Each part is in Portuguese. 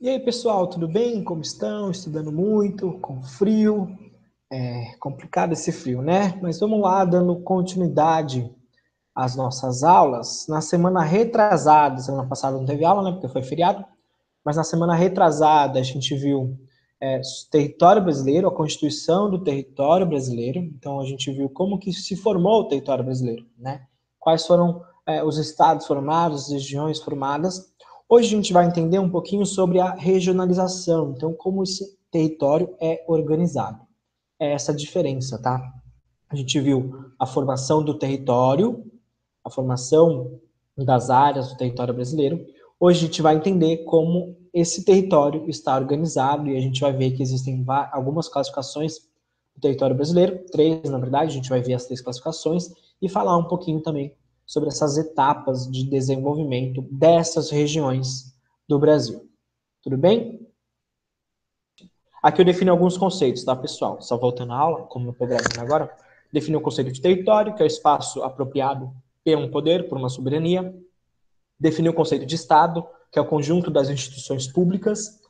E aí, pessoal, tudo bem? Como estão? Estudando muito, com frio. É complicado esse frio, né? Mas vamos lá, dando continuidade às nossas aulas. Na semana retrasada, semana passada não teve aula, né? Porque foi feriado. Mas na semana retrasada, a gente viu o território brasileiro, a constituição do território brasileiro. Então, a gente viu como que se formou o território brasileiro, né? Quais foram os estados formados, as regiões formadas. Hoje a gente vai entender um pouquinho sobre a regionalização, então como esse território é organizado. É essa a diferença, tá? A gente viu a formação do território, a formação das áreas do território brasileiro. Hoje a gente vai entender como esse território está organizado e a gente vai ver que existem algumas classificações do território brasileiro, três na verdade, a gente vai ver as três classificações e falar um pouquinho também sobre essas etapas de desenvolvimento dessas regiões do Brasil. Tudo bem? Aqui eu defino alguns conceitos, tá, pessoal? Só voltando à aula, como eu estou gravando agora, defino o conceito de território, que é o espaço apropriado por um poder, por uma soberania. Defini o conceito de Estado, que é o conjunto das instituições públicas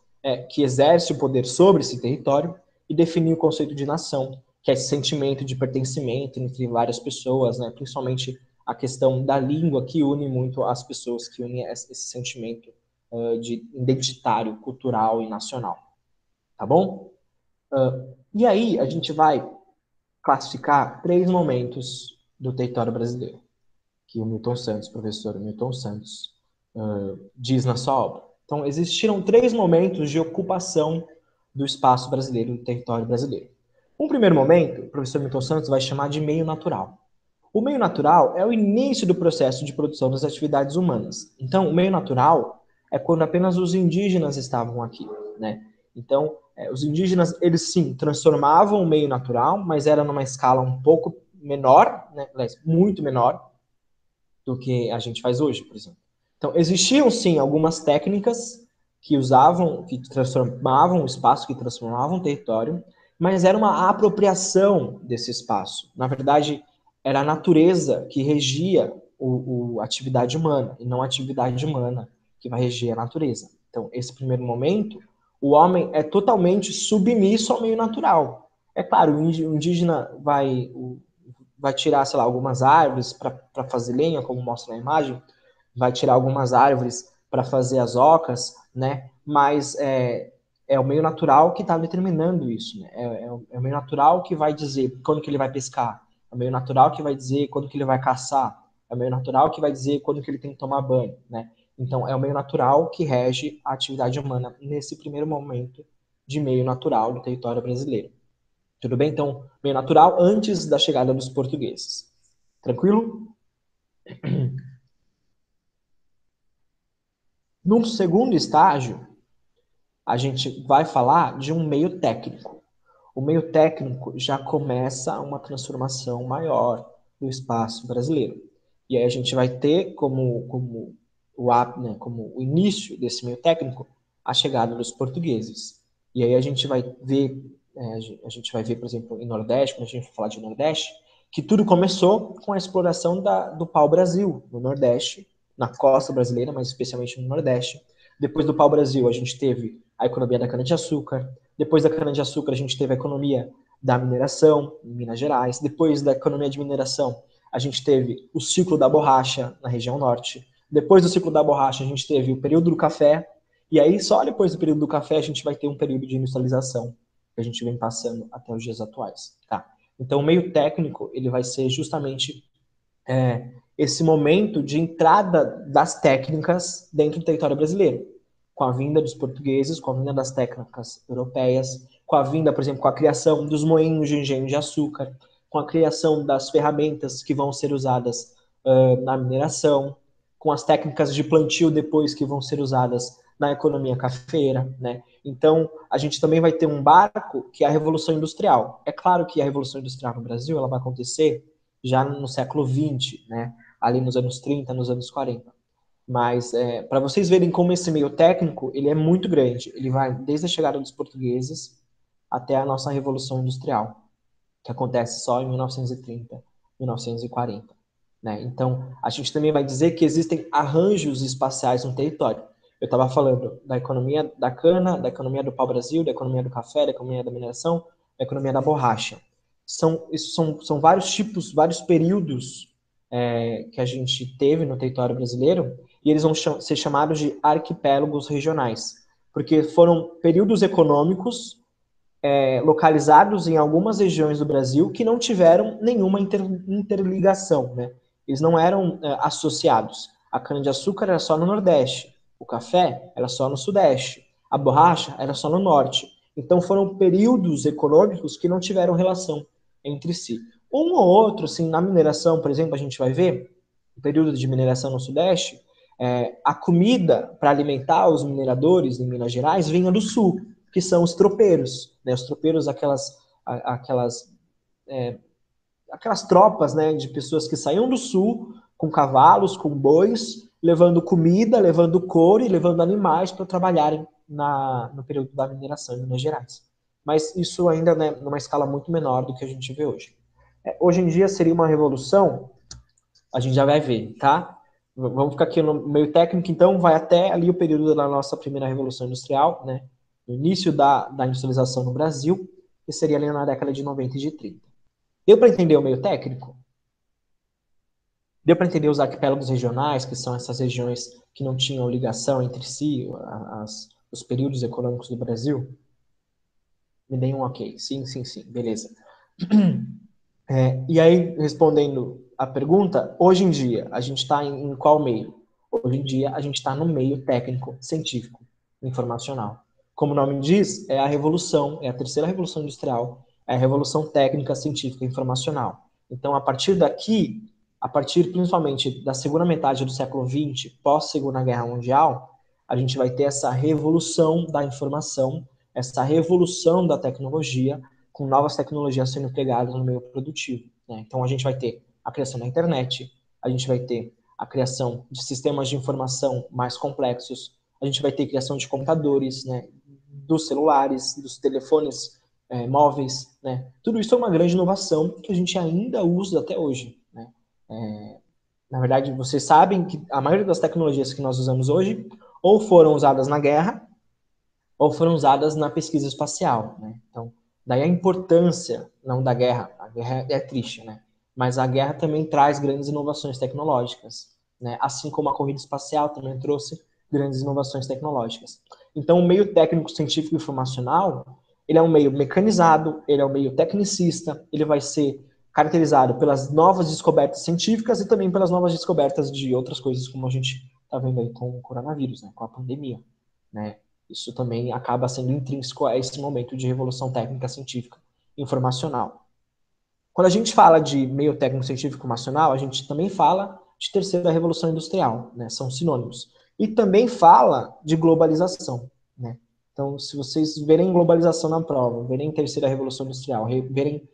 que exerce o poder sobre esse território. E defini o conceito de nação, que é esse sentimento de pertencimento entre várias pessoas, né? Principalmente a questão da língua, que une muito as pessoas, que une esse sentimento de identitário, cultural e nacional. Tá bom? E aí a gente vai classificar três momentos do território brasileiro, que o Milton Santos, professor Milton Santos, diz na sua obra. Então, existiram três momentos de ocupação do espaço brasileiro, do território brasileiro. Um primeiro momento, o professor Milton Santos vai chamar de meio natural. O meio natural é o início do processo de produção das atividades humanas. Então, o meio natural é quando apenas os indígenas estavam aqui, né? Então, os indígenas, eles sim, transformavam o meio natural, mas era numa escala um pouco menor, né? Muito menor do que a gente faz hoje, por exemplo. Então, existiam sim algumas técnicas que usavam, que transformavam o espaço, que transformavam o território, mas era uma apropriação desse espaço. Na verdade, era a natureza que regia a atividade humana, e não a atividade humana que vai reger a natureza. Então, esse primeiro momento, o homem é totalmente submisso ao meio natural. É claro, o indígena vai tirar, sei lá, algumas árvores para fazer lenha, como mostra na imagem, vai tirar algumas árvores para fazer as ocas, né? Mas é o meio natural que está determinando isso, né? É o meio natural que vai dizer quando que ele vai pescar, é o meio natural que vai dizer quando que ele vai caçar, é o meio natural que vai dizer quando que ele tem que tomar banho, né? Então, é o meio natural que rege a atividade humana nesse primeiro momento de meio natural do território brasileiro. Tudo bem? Então, meio natural antes da chegada dos portugueses. Tranquilo? Num segundo estágio, a gente vai falar de um meio técnico. O meio técnico já começa uma transformação maior do espaço brasileiro. E aí a gente vai ter como o início desse meio técnico a chegada dos portugueses. E aí a gente vai ver, por exemplo, em Nordeste, quando a gente for falar de Nordeste, que tudo começou com a exploração do pau-brasil no Nordeste, na costa brasileira, mas especialmente no Nordeste. Depois do pau-brasil, a gente teve a economia da cana-de-açúcar. Depois da cana-de-açúcar, a gente teve a economia da mineração, em Minas Gerais. Depois da economia de mineração, a gente teve o ciclo da borracha na região norte. Depois do ciclo da borracha, a gente teve o período do café. E aí, só depois do período do café, a gente vai ter um período de industrialização, que a gente vem passando até os dias atuais. Tá? Então, o meio técnico, ele vai ser justamente esse momento de entrada das técnicas dentro do território brasileiro, com a vinda dos portugueses, com a vinda das técnicas europeias, com a vinda, por exemplo, com a criação dos moinhos de engenho de açúcar, com a criação das ferramentas que vão ser usadas na mineração, com as técnicas de plantio depois que vão ser usadas na economia cafeira, né? Então, a gente também vai ter um barco que é a Revolução Industrial. É claro que a Revolução Industrial no Brasil ela vai acontecer já no século XX, né? Ali nos anos 30, nos anos 40. Mas para vocês verem como esse meio técnico ele é muito grande. Ele vai desde a chegada dos portugueses até a nossa Revolução Industrial, que acontece só em 1930, 1940. Né? Então, a gente também vai dizer que existem arranjos espaciais no território. Eu estava falando da economia da cana, da economia do pau-brasil, da economia do café, da economia da mineração, da economia da borracha. São vários tipos, vários períodos que a gente teve no território brasileiro, e eles vão ser chamados de arquipélagos regionais, porque foram períodos econômicos localizados em algumas regiões do Brasil que não tiveram nenhuma interligação, né? Eles não eram associados. A cana-de-açúcar era só no Nordeste, o café era só no Sudeste, a borracha era só no Norte. Então foram períodos econômicos que não tiveram relação entre si. Um ou outro, assim, na mineração, por exemplo, a gente vai ver, o período de mineração no Sudeste, a comida para alimentar os mineradores em Minas Gerais vinha do Sul, que são os tropeiros, né? Os tropeiros, aquelas tropas, né, de pessoas que saíam do sul com cavalos, com bois, levando comida, levando couro e levando animais para trabalharem no período da mineração em Minas Gerais. Mas isso ainda, né, numa escala muito menor do que a gente vê hoje. Hoje em dia seria uma revolução, a gente já vai ver, tá? Vamos ficar aqui no meio técnico, então vai até ali o período da nossa primeira revolução industrial, né? No início da industrialização no Brasil, que seria ali na década de 90 e de 30. Deu para entender o meio técnico? Deu para entender os arquipélagos regionais, que são essas regiões que não tinham ligação entre si, os períodos econômicos do Brasil? Me deem um ok. Sim, sim, sim. Beleza. E aí, respondendo a pergunta, hoje em dia, a gente está em qual meio? Hoje em dia, a gente está no meio técnico, científico, informacional. Como o nome diz, é a revolução, é a terceira revolução industrial, é a revolução técnica, científica e informacional. Então, a partir daqui, a partir principalmente da segunda metade do século XX, pós-Segunda Guerra Mundial, a gente vai ter essa revolução da informação, essa revolução da tecnologia, com novas tecnologias sendo empregadas no meio produtivo, né? Então, a gente vai ter a criação da internet, a gente vai ter a criação de sistemas de informação mais complexos, a gente vai ter a criação de computadores, né, dos celulares, dos telefones móveis, né? Tudo isso é uma grande inovação que a gente ainda usa até hoje, né? Na verdade, vocês sabem que a maioria das tecnologias que nós usamos hoje ou foram usadas na guerra ou foram usadas na pesquisa espacial, né? Então, daí a importância, não da guerra, a guerra é triste, né? Mas a guerra também traz grandes inovações tecnológicas, né? Assim como a corrida espacial também trouxe grandes inovações tecnológicas. Então, o meio técnico, científico e informacional, ele é um meio mecanizado, ele é um meio tecnicista, ele vai ser caracterizado pelas novas descobertas científicas e também pelas novas descobertas de outras coisas, como a gente está vendo aí com o coronavírus, né? Com a pandemia, né? Isso também acaba sendo intrínseco a esse momento de revolução técnica, científica e informacional. Quando a gente fala de meio técnico, científico e informacional, a gente também fala de terceira revolução industrial, né? São sinônimos. E também fala de globalização, né? Então, se vocês verem globalização na prova, verem terceira revolução industrial, verem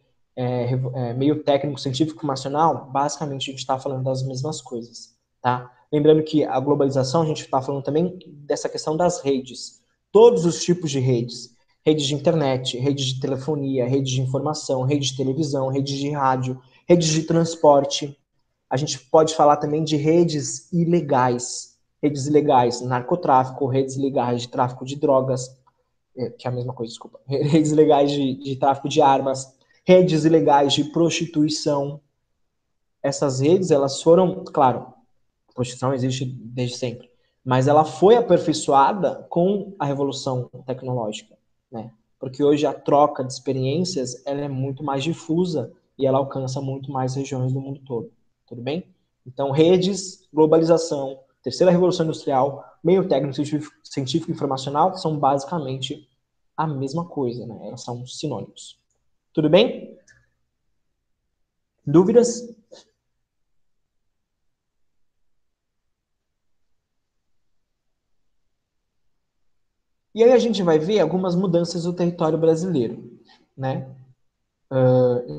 meio técnico, científico e informacional, basicamente a gente está falando das mesmas coisas, tá? Lembrando que a globalização, a gente está falando também dessa questão das redes. Todos os tipos de redes. Redes de internet, redes de telefonia, redes de informação, redes de televisão, redes de rádio, redes de transporte. A gente pode falar também de redes ilegais. Redes ilegais, narcotráfico, redes ilegais de tráfico de drogas, que é a mesma coisa, desculpa. Redes ilegais de tráfico de armas, redes ilegais de prostituição. Essas redes, elas foram, claro, a prostituição existe desde sempre, mas ela foi aperfeiçoada com a revolução tecnológica, né? Porque hoje a troca de experiências ela é muito mais difusa e ela alcança muito mais regiões do mundo todo, tudo bem? Então, redes, globalização, terceira revolução industrial, meio técnico, científico e informacional são basicamente a mesma coisa, né? Elas são sinônimos. Tudo bem? Dúvidas? E aí a gente vai ver algumas mudanças do território brasileiro, né?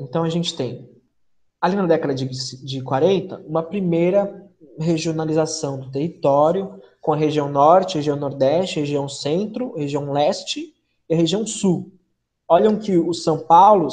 Então a gente tem, ali na década de 40, uma primeira regionalização do território, com a região norte, região nordeste, região centro, região leste e a região sul. Olham que o São Paulo,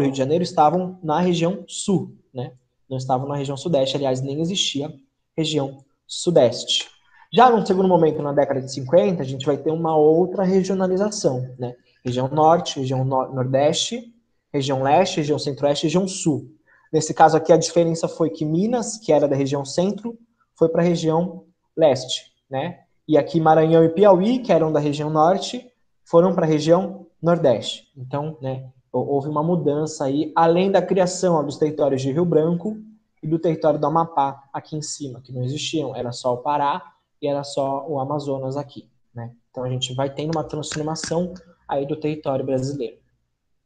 Rio de Janeiro estavam na região sul, né? Não estavam na região sudeste, aliás, nem existia região sudeste. Já num segundo momento, na década de 50, a gente vai ter uma outra regionalização, né? Região Norte, região Nordeste, região Leste, região Centro-Oeste, região Sul. Nesse caso aqui, a diferença foi que Minas, que era da região Centro, foi para a região Leste, né? E aqui Maranhão e Piauí, que eram da região Norte, foram para a região Nordeste. Então, né, houve uma mudança aí, além da criação dos territórios de Rio Branco e do território do Amapá aqui em cima, que não existiam, era só o Pará e era só o Amazonas aqui, né? Então a gente vai tendo uma transformação aí do território brasileiro.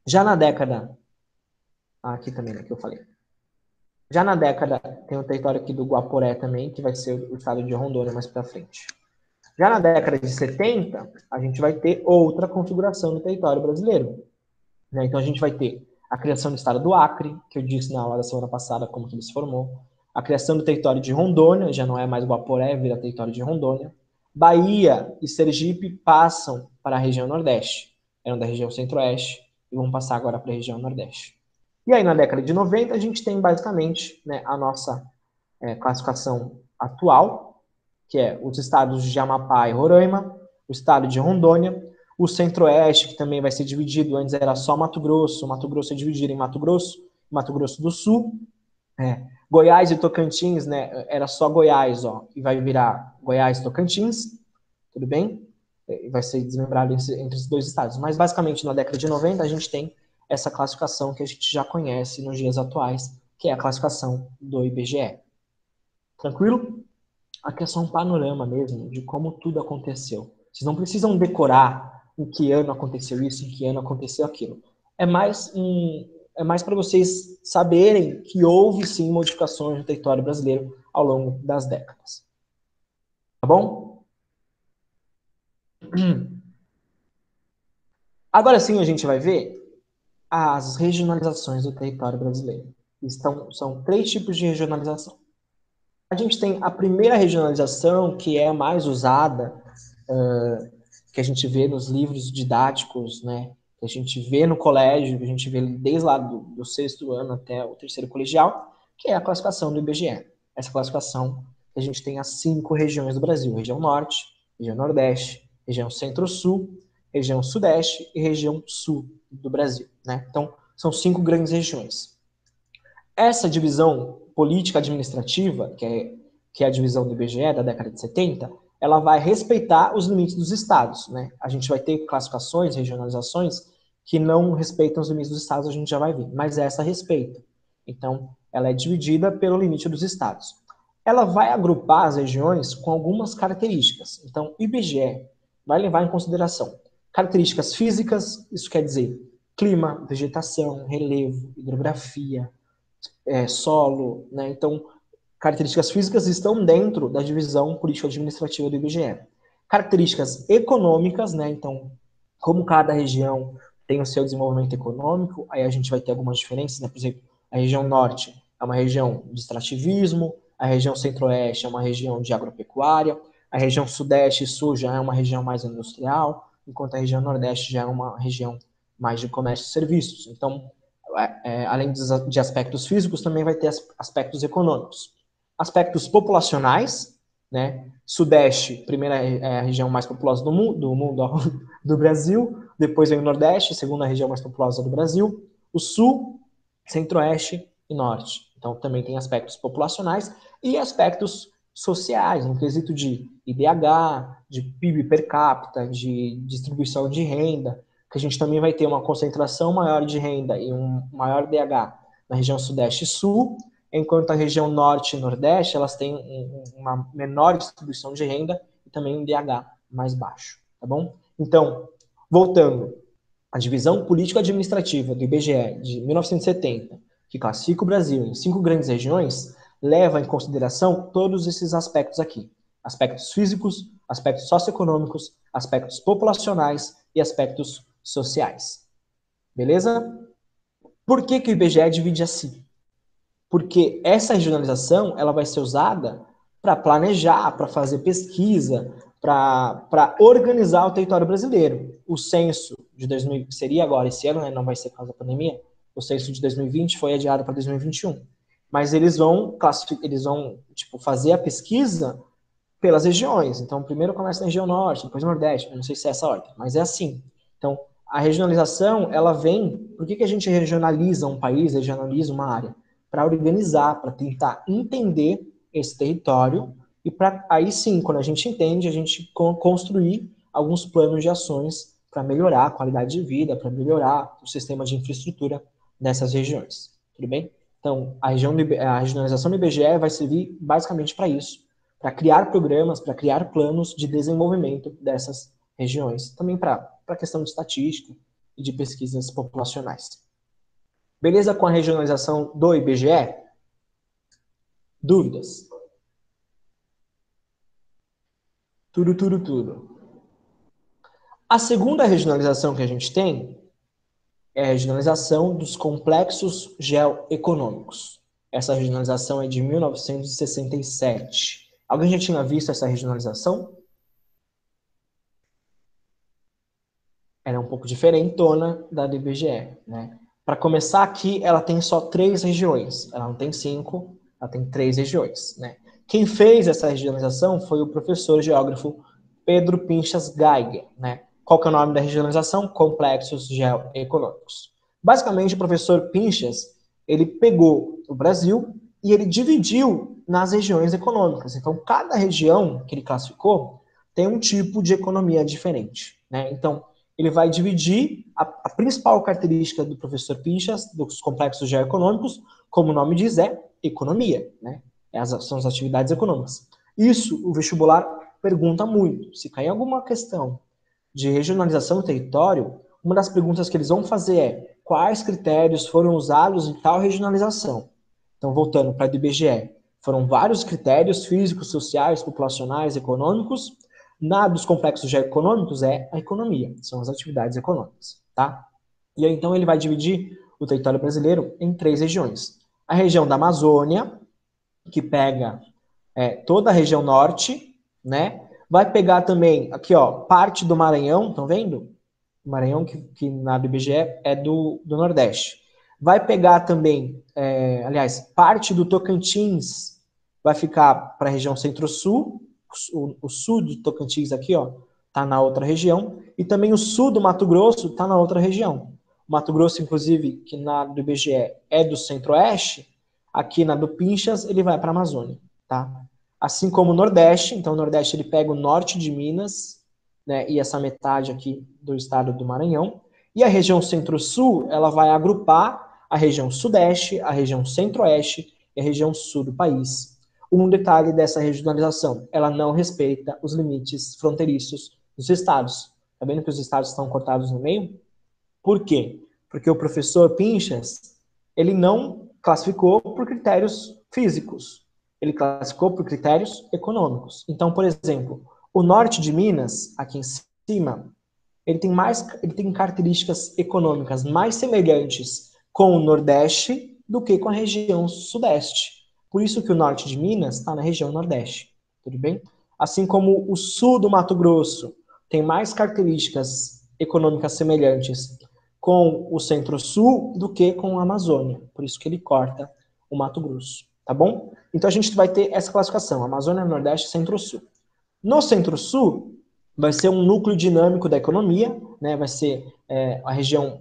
Já na década, aqui também, né, que eu falei. Já na década, tem o território aqui do Guaporé também, que vai ser o estado de Rondônia mais para frente. Já na década de 70, a gente vai ter outra configuração do território brasileiro, né? Então a gente vai ter a criação do estado do Acre, que eu disse na aula da semana passada como que ele se formou, a criação do território de Rondônia, já não é mais Guaporé, vira território de Rondônia. Bahia e Sergipe passam para a região Nordeste, eram da região Centro-Oeste, e vão passar agora para a região Nordeste. E aí, na década de 90, a gente tem basicamente, né, a nossa classificação atual, que é os estados de Amapá e Roraima, o estado de Rondônia, o Centro-Oeste, que também vai ser dividido, antes era só Mato Grosso é dividido em Mato Grosso do Sul, Goiás e Tocantins, né, era só Goiás, ó, e vai virar Goiás e Tocantins, tudo bem? Vai ser desmembrado entre os dois estados. Mas, basicamente, na década de 90, a gente tem essa classificação que a gente já conhece nos dias atuais, que é a classificação do IBGE. Tranquilo? Aqui é só um panorama mesmo de como tudo aconteceu. Vocês não precisam decorar em que ano aconteceu isso, em que ano aconteceu aquilo. É mais para vocês saberem que houve sim modificações no território brasileiro ao longo das décadas. Tá bom? Agora sim a gente vai ver as regionalizações do território brasileiro. São 3 tipos de regionalização. A gente tem a primeira regionalização, que é a mais usada, que a gente vê nos livros didáticos, né? Que a gente vê no colégio, que a gente vê desde lá do 6º ano até o 3º colegial, que é a classificação do IBGE. Essa classificação, a gente tem as 5 regiões do Brasil: região Norte, região Nordeste, região Centro-Sul, região Sudeste e região Sul do Brasil, né? Então, são 5 grandes regiões. Essa divisão política administrativa, que é a divisão do IBGE da década de 70, ela vai respeitar os limites dos estados, né? A gente vai ter classificações, regionalizações, que não respeitam os limites dos estados, a gente já vai ver, mas essa respeita. Então, ela é dividida pelo limite dos estados. Ela vai agrupar as regiões com algumas características. Então, o IBGE vai levar em consideração características físicas, isso quer dizer clima, vegetação, relevo, hidrografia, solo, né? Então, características físicas estão dentro da divisão político-administrativa do IBGE. Características econômicas, né? Então, como cada região tem o seu desenvolvimento econômico, aí a gente vai ter algumas diferenças, né? Por exemplo, a região norte é uma região de extrativismo, a região centro-oeste é uma região de agropecuária, a região sudeste e sul já é uma região mais industrial, enquanto a região nordeste já é uma região mais de comércio e serviços. Então, além de aspectos físicos, também vai ter aspectos econômicos. Aspectos populacionais, né? Sudeste, primeira é a região mais populosa do Brasil, depois vem o Nordeste, segunda região mais populosa do Brasil, o Sul, Centro-Oeste e Norte. Então, também tem aspectos populacionais e aspectos sociais, no quesito de IDH, de PIB per capita, de distribuição de renda, que a gente também vai ter uma concentração maior de renda e um maior DH na região Sudeste e Sul, enquanto a região Norte e Nordeste, elas têm uma menor distribuição de renda e também um DH mais baixo, tá bom? Então, voltando, a divisão político-administrativa do IBGE de 1970, que classifica o Brasil em 5 grandes regiões, leva em consideração todos esses aspectos aqui. Aspectos físicos, aspectos socioeconômicos, aspectos populacionais e aspectos sociais. Beleza? Por que o IBGE divide assim? Porque essa regionalização ela vai ser usada para planejar, para fazer pesquisa, para organizar o território brasileiro. O censo de 2000, que seria agora esse ano, né, não vai ser por causa da pandemia, o censo de 2020 foi adiado para 2021. Mas eles vão fazer a pesquisa pelas regiões. Então, primeiro começa na região norte, depois nordeste. Eu não sei se é essa ordem, mas é assim. Então, a regionalização, ela vem... Por que a gente regionaliza um país, regionaliza uma área? Para organizar, para tentar entender esse território e para aí sim, quando a gente entende, a gente construir alguns planos de ações para melhorar a qualidade de vida, para melhorar o sistema de infraestrutura nessas regiões. Tudo bem? Então, a regionalização do IBGE vai servir basicamente para isso, para criar programas, para criar planos de desenvolvimento dessas regiões. Também para a questão de estatística e de pesquisas populacionais. Beleza com a regionalização do IBGE? Dúvidas? Tudo. A segunda regionalização que a gente tem é a regionalização dos complexos geoeconômicos. Essa regionalização é de 1967. Alguém já tinha visto essa regionalização? Ela é um pouco diferentona da do IBGE, né? Para começar aqui, ela tem só 3 regiões. Ela não tem 5, ela tem 3 regiões, né? Quem fez essa regionalização foi o professor geógrafo Pedro Pinchas Geiger, né? Qual que é o nome da regionalização? Complexos geoeconômicos. Basicamente, o professor Pinchas, ele pegou o Brasil e ele dividiu nas regiões econômicas. Então, cada região que ele classificou tem um tipo de economia diferente, né? Então, ele vai dividir a principal característica do professor Pinchas, dos complexos geoeconômicos, como o nome diz, é economia, né? São as atividades econômicas. Isso, o vestibular pergunta muito. Se cair alguma questão de regionalização do território, uma das perguntas que eles vão fazer é quais critérios foram usados em tal regionalização. Então, voltando para o IBGE, foram vários critérios físicos, sociais, populacionais, econômicos. Na dos complexos geoeconômicos é a economia, são as atividades econômicas, tá? E aí, então, ele vai dividir o território brasileiro em 3 regiões. A região da Amazônia, que pega toda a região norte, né? Vai pegar também, aqui, ó, parte do Maranhão, estão vendo? O Maranhão, que na do IBGE é do Nordeste. Vai pegar também, aliás, parte do Tocantins vai ficar para a região Centro-Sul, o sul do Tocantins aqui, ó, tá na outra região, e também o sul do Mato Grosso tá na outra região. O Mato Grosso, inclusive, que na do IBGE é do Centro-Oeste, aqui na do Pinchas ele vai para a Amazônia, tá? Assim como o Nordeste, então o Nordeste ele pega o norte de Minas, né, e essa metade aqui do estado do Maranhão, e a região Centro-Sul, ela vai agrupar a região Sudeste, a região Centro-Oeste e a região Sul do país. Um detalhe dessa regionalização, ela não respeita os limites fronteiriços dos estados. Tá vendo que os estados estão cortados no meio? Por quê? Porque o professor Pinchas, ele não classificou por critérios físicos, ele classificou por critérios econômicos. Então, por exemplo, o norte de Minas, aqui em cima, ele tem características econômicas mais semelhantes com o Nordeste do que com a região Sudeste. Por isso que o norte de Minas está na região Nordeste, tudo bem? Assim como o sul do Mato Grosso tem mais características econômicas semelhantes com o Centro-Sul do que com a Amazônia. Por isso que ele corta o Mato Grosso, tá bom? Então a gente vai ter essa classificação, Amazônia, Nordeste, Centro-Sul. No Centro-Sul, vai ser um núcleo dinâmico da economia, né? Vai ser a região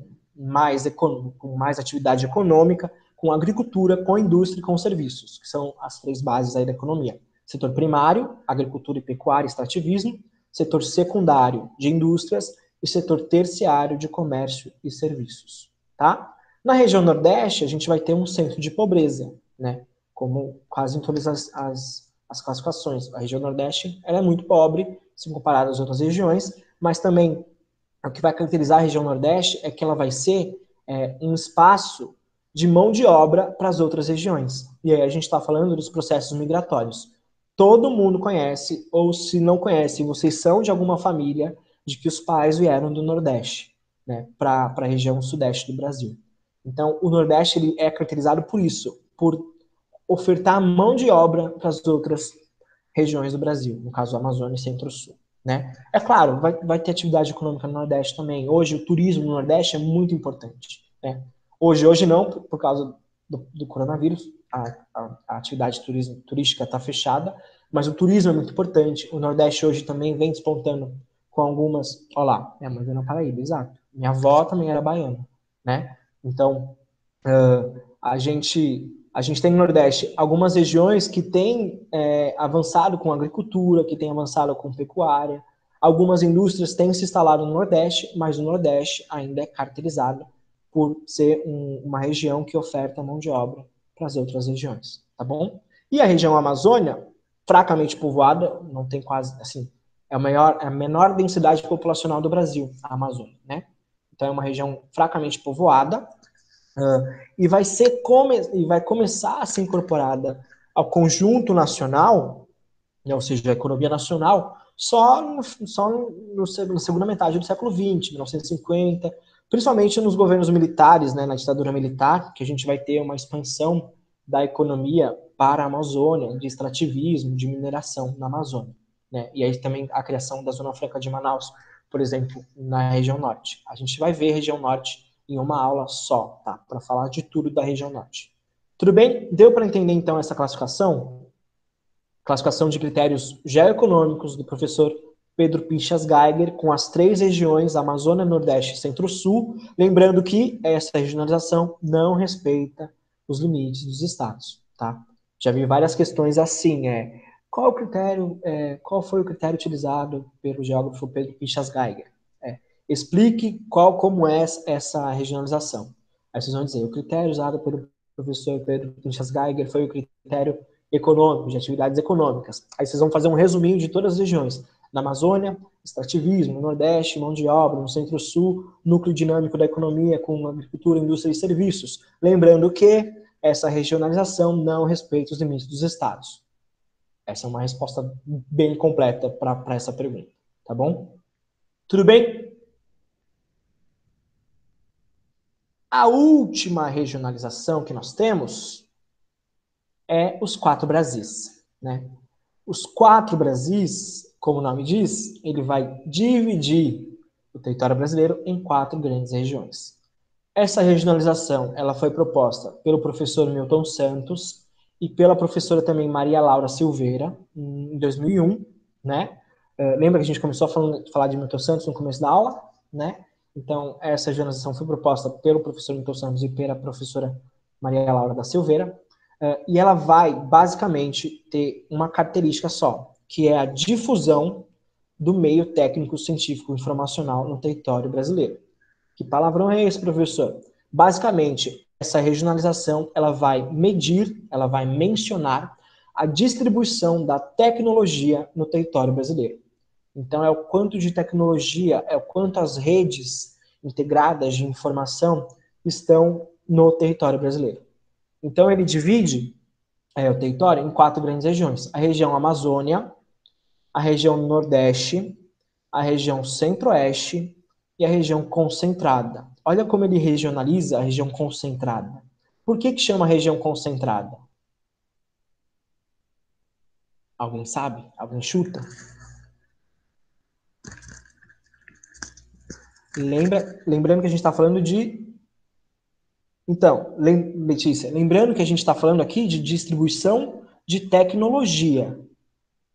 com mais atividade econômica, com agricultura, com indústria e com serviços, que são as 3 bases aí da economia. Setor primário, agricultura e pecuária e extrativismo, setor secundário de indústrias e setor terciário de comércio e serviços, tá? Na região Nordeste, a gente vai ter um centro de pobreza, né? Como quase em todas as classificações. A região Nordeste ela é muito pobre, se comparada às outras regiões, mas também o que vai caracterizar a região Nordeste é que ela vai ser um espaço de mão de obra para as outras regiões. E aí a gente está falando dos processos migratórios. Todo mundo conhece, ou se não conhece, vocês são de alguma família de que os pais vieram do Nordeste, né, para a região Sudeste do Brasil. Então, o Nordeste ele é caracterizado por isso, por ofertar mão de obra para as outras regiões do Brasil, no caso Amazônia e Centro-Sul, né? É claro, vai ter atividade econômica no Nordeste também. Hoje o turismo no Nordeste é muito importante, né? Hoje não, por causa do coronavírus, a atividade turística está fechada, mas o turismo é muito importante. O Nordeste hoje também vem despontando com algumas... Olha lá, minha mãe veio na Paraíba, exato. Minha avó também era baiana, né? Então, a gente tem no Nordeste algumas regiões que têm avançado com agricultura, que têm avançado com pecuária. Algumas indústrias têm se instalado no Nordeste, mas o Nordeste ainda é caracterizado por ser uma região que oferta mão de obra para as outras regiões, tá bom? E a região Amazônia, fracamente povoada, não tem quase, assim, é a menor densidade populacional do Brasil, a Amazônia, né? Então é uma região fracamente povoada, e vai começar a ser incorporada ao conjunto nacional, né, ou seja, a economia nacional, na segunda metade do século XX, 1950, principalmente nos governos militares, né, na ditadura militar, que a gente vai ter uma expansão da economia para a Amazônia, de extrativismo, de mineração na Amazônia. Né? E aí também a criação da Zona Franca de Manaus, por exemplo, na região norte. A gente vai ver a região norte em uma aula só, tá? Para falar de tudo da região norte. Tudo bem? Deu para entender então essa classificação? Classificação de critérios geoeconômicos do professor Pedro Pinchas Geiger, com as 3 regiões, Amazônia, Nordeste e Centro-Sul, lembrando que essa regionalização não respeita os limites dos estados, tá? Já vi várias questões assim, qual foi o critério utilizado pelo geógrafo Pedro Pinchas Geiger? Explique como é essa regionalização. Aí vocês vão dizer, o critério usado pelo professor Pedro Pinchas Geiger foi o critério econômico, de atividades econômicas. Aí vocês vão fazer um resuminho de todas as regiões. Na Amazônia, extrativismo, no Nordeste, mão de obra, no Centro-Sul, núcleo dinâmico da economia com agricultura, indústria e serviços. Lembrando que essa regionalização não respeita os limites dos estados. Essa é uma resposta bem completa para essa pergunta, tá bom? Tudo bem? A última regionalização que nós temos é os 4 Brasis, né? Os 4 Brasis, como o nome diz, ele vai dividir o território brasileiro em 4 grandes regiões. Essa regionalização, ela foi proposta pelo professor Milton Santos e pela professora também Maria Laura Silveira, em 2001, né? Lembra que a gente começou a falar de Milton Santos no começo da aula, né? Então, essa regionalização foi proposta pelo professor Milton Santos e pela professora Maria Laura da Silveira, e ela vai, basicamente, ter uma característica só, que é a difusão do meio técnico científico informacional no território brasileiro. Que palavrão é esse, professor? Basicamente, essa regionalização, ela vai medir, ela vai mencionar a distribuição da tecnologia no território brasileiro. Então, é o quanto de tecnologia, é o quanto as redes integradas de informação estão no território brasileiro. Então, ele divide o território em 4 grandes regiões. A região Amazônia, a região Nordeste, a região Centro-Oeste e a região concentrada. Olha como ele regionaliza a região concentrada. Por que chama região concentrada? Alguém sabe? Alguém chuta? Lembrando que a gente está falando de... Então, Letícia, lembrando que a gente está falando aqui de distribuição de tecnologia.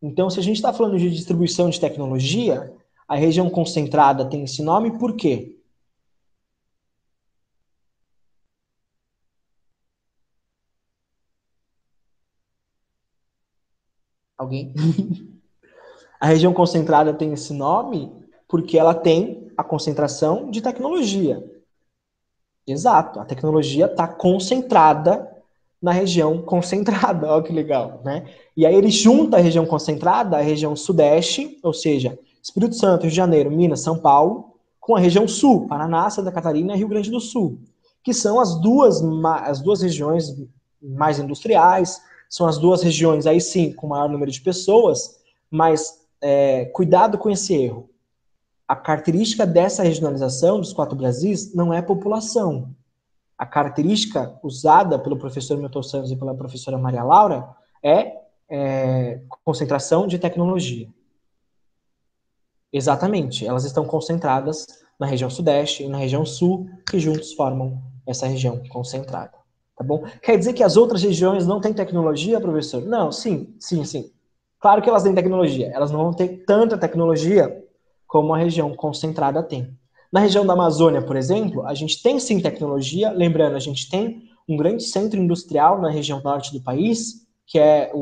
Então, se a gente está falando de distribuição de tecnologia, a região concentrada tem esse nome por quê? Alguém? A região concentrada tem esse nome porque ela tem a concentração de tecnologia. Exato, a tecnologia está concentrada na região concentrada, olha que legal, né? E aí ele junta a região concentrada, a região sudeste, ou seja, Espírito Santo, Rio de Janeiro, Minas, São Paulo, com a região sul, Paraná, Santa Catarina e Rio Grande do Sul, que são as duas regiões mais industriais, são as 2 regiões aí sim com maior número de pessoas, mas cuidado com esse erro. A característica dessa regionalização dos 4 Brasis não é população. A característica usada pelo professor Milton Santos e pela professora Maria Laura é concentração de tecnologia. Exatamente, elas estão concentradas na região sudeste e na região sul, que juntos formam essa região concentrada. Tá bom? Quer dizer que as outras regiões não têm tecnologia, professor? Não, sim. Claro que elas têm tecnologia, elas não vão ter tanta tecnologia como a região concentrada tem. Na região da Amazônia, por exemplo, a gente tem sim tecnologia, lembrando, a gente tem um grande centro industrial na região norte do país, que é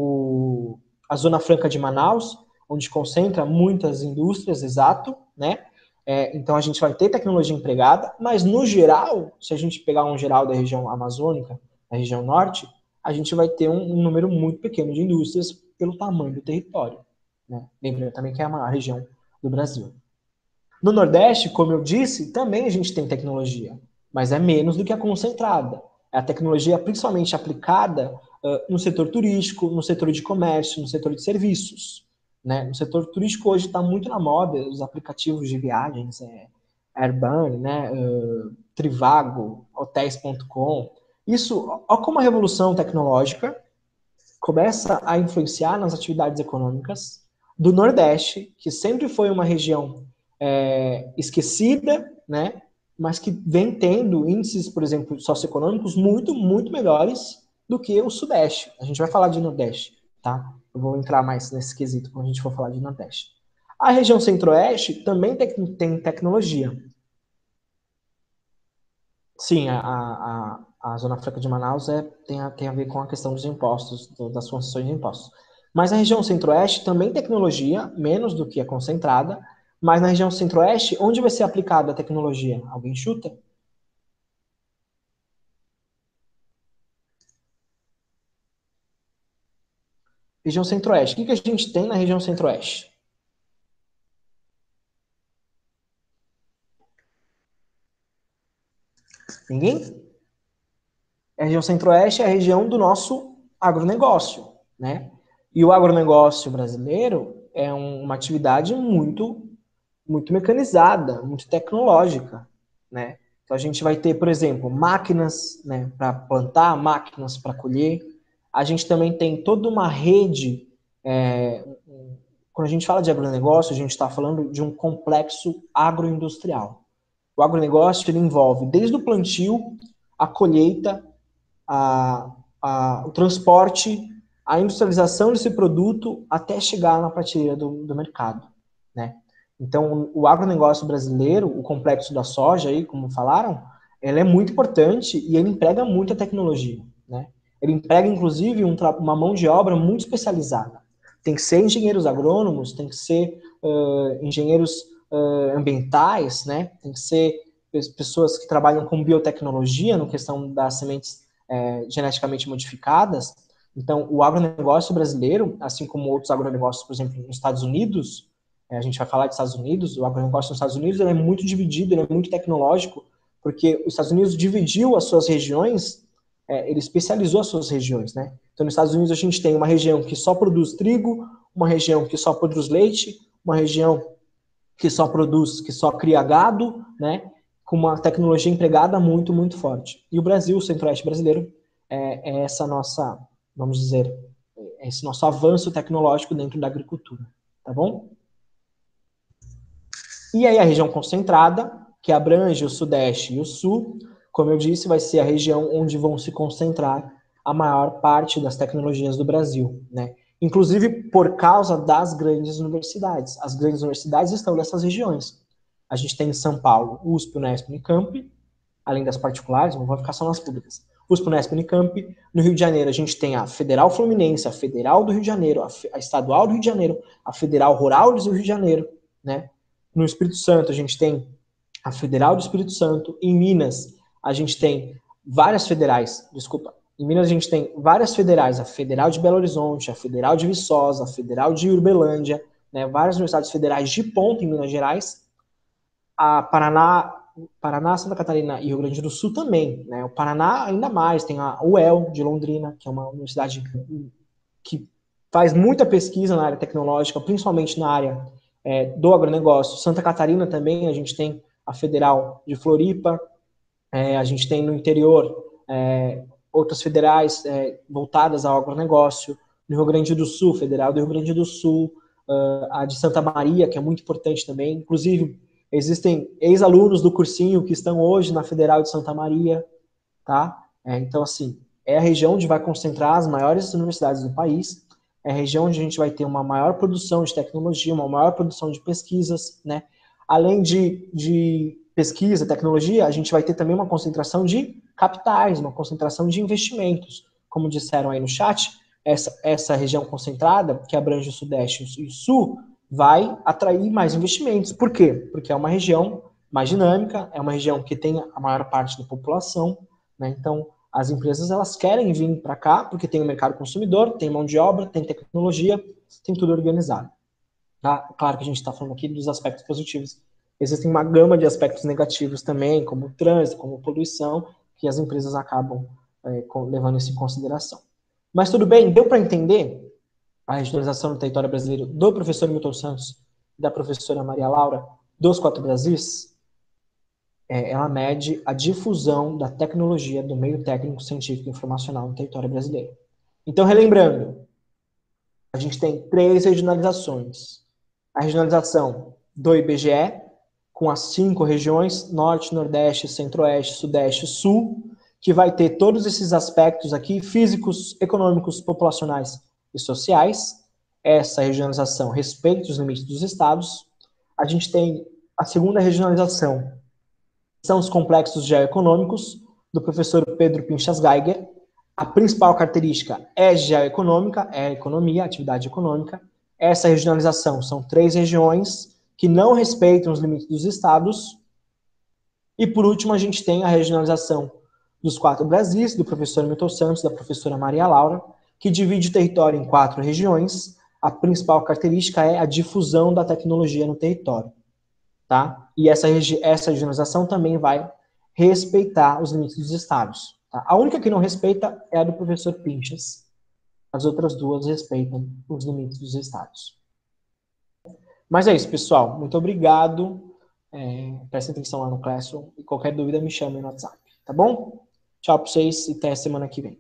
a Zona Franca de Manaus, onde concentra muitas indústrias, exato, né? Então a gente vai ter tecnologia empregada, mas no geral, se a gente pegar um geral da região amazônica, da região norte, a gente vai ter um número muito pequeno de indústrias pelo tamanho do território, né? Lembrando também que é a maior região do Brasil. No Nordeste, como eu disse, também a gente tem tecnologia, mas é menos do que a concentrada. É a tecnologia principalmente aplicada no setor turístico, no setor de comércio, no setor de serviços. Né? No setor turístico hoje está muito na moda os aplicativos de viagens, Airbnb, né? Trivago, hotels.com. Isso, ó, como a revolução tecnológica começa a influenciar nas atividades econômicas do Nordeste, que sempre foi uma região esquecida, né? Mas que vem tendo índices, por exemplo, socioeconômicos muito, muito melhores do que o Sudeste. A gente vai falar de Nordeste, tá? Eu vou entrar mais nesse quesito quando a gente for falar de Nordeste. A região Centro-Oeste também tem tecnologia. Sim, a Zona Franca de Manaus tem a ver com a questão dos impostos, das concessões de impostos. Mas na região Centro-Oeste também tecnologia, menos do que a concentrada, mas na região Centro-Oeste, onde vai ser aplicada a tecnologia? Alguém chuta? Região Centro-Oeste. O que a gente tem na região Centro-Oeste? Ninguém? A região Centro-Oeste é a região do nosso agronegócio, né? E o agronegócio brasileiro é uma atividade muito mecanizada, muito tecnológica, né? Então a gente vai ter, por exemplo, máquinas, né, para plantar, máquinas para colher. A gente também tem toda uma rede. Quando a gente fala de agronegócio, a gente está falando de um complexo agroindustrial. O agronegócio ele envolve desde o plantio, a colheita, a, o transporte, a industrialização desse produto até chegar na prateleira do mercado, né? Então, o agronegócio brasileiro, o complexo da soja, aí, como falaram, ele é muito importante e ele emprega muita tecnologia, né? Ele emprega, inclusive, uma mão de obra muito especializada. Tem que ser engenheiros agrônomos, tem que ser engenheiros ambientais, né? Tem que ser pessoas que trabalham com biotecnologia, no questão das sementes geneticamente modificadas. Então, o agronegócio brasileiro, assim como outros agronegócios, por exemplo, nos Estados Unidos, a gente vai falar dos Estados Unidos, o agronegócio nos Estados Unidos ele é muito dividido, ele é muito tecnológico, porque os Estados Unidos dividiu as suas regiões, ele especializou as suas regiões, né? Então, nos Estados Unidos a gente tem uma região que só produz trigo, uma região que só produz leite, uma região que só cria gado, né? Com uma tecnologia empregada muito, muito forte. E o Brasil, o Centro-Oeste brasileiro, é essa nossa, vamos dizer, esse nosso avanço tecnológico dentro da agricultura, tá bom? E aí a região concentrada, que abrange o Sudeste e o Sul, como eu disse, vai ser a região onde vão se concentrar a maior parte das tecnologias do Brasil, né? Inclusive por causa das grandes universidades. As grandes universidades estão nessas regiões. A gente tem em São Paulo, USP, Unesp, Unicamp, além das particulares, não vou ficar só nas públicas. USP, Unesp, Unicamp. No Rio de Janeiro, a gente tem a Federal Fluminense, a Federal do Rio de Janeiro, a Estadual do Rio de Janeiro, a Federal Rural do Rio de Janeiro, né? No Espírito Santo, a gente tem a Federal do Espírito Santo. Em Minas, a gente tem várias federais, desculpa. Em Minas, a gente tem várias federais, a Federal de Belo Horizonte, a Federal de Viçosa, a Federal de Uberlândia, né? Várias universidades federais de ponta em Minas Gerais. A Paraná, Santa Catarina e Rio Grande do Sul também, né? O Paraná ainda mais, tem a UEL de Londrina, que é uma universidade que faz muita pesquisa na área tecnológica, principalmente na área do agronegócio. Santa Catarina também, a gente tem a Federal de Floripa, a gente tem no interior outras federais voltadas ao agronegócio. No Rio Grande do Sul, Federal do Rio Grande do Sul, a de Santa Maria, que é muito importante também. Inclusive, existem ex-alunos do cursinho que estão hoje na Federal de Santa Maria, tá? Então, assim, é a região onde vai concentrar as maiores universidades do país. é a região onde a gente vai ter uma maior produção de tecnologia, uma maior produção de pesquisas, né? Além de pesquisa, tecnologia, a gente vai ter também uma concentração de capitais, uma concentração de investimentos. Como disseram aí no chat, essa região concentrada, que abrange o Sudeste e o Sul, vai atrair mais investimentos. Por quê? Porque é uma região mais dinâmica, é uma região que tem a maior parte da população, né? Então, as empresas elas querem vir para cá porque tem o mercado consumidor, tem mão de obra, tem tecnologia, tem tudo organizado. Tá? Claro que a gente está falando aqui dos aspectos positivos. Existem uma gama de aspectos negativos também, como o trânsito, como poluição, que as empresas acabam levando isso em consideração. Mas tudo bem, deu para entender a regionalização do território brasileiro do professor Milton Santos e da professora Maria Laura, dos 4 Brasis? Ela mede a difusão da tecnologia do meio técnico, científico e informacional no território brasileiro. Então, relembrando, a gente tem 3 regionalizações. A regionalização do IBGE, com as 5 regiões, Norte, Nordeste, Centro-Oeste, Sudeste e Sul, que vai ter todos esses aspectos aqui, físicos, econômicos, populacionais e sociais. Essa regionalização respeita os limites dos estados. A gente tem a segunda regionalização, são os complexos geoeconômicos, do professor Pedro Pinchas Geiger. A principal característica é geoeconômica, é a economia, a atividade econômica. Essa regionalização são 3 regiões que não respeitam os limites dos estados. E, por último, a gente tem a regionalização dos 4 Brasis, do professor Milton Santos, da professora Maria Laura, que divide o território em 4 regiões. A principal característica é a difusão da tecnologia no território. Tá? E essa regionalização também vai respeitar os limites dos estados. Tá? A única que não respeita é a do professor Pinchas. As outras 2 respeitam os limites dos estados. Mas é isso, pessoal. Muito obrigado. Prestem atenção lá no Classroom. E qualquer dúvida me chame no WhatsApp. Tá bom? Tchau para vocês e até a semana que vem.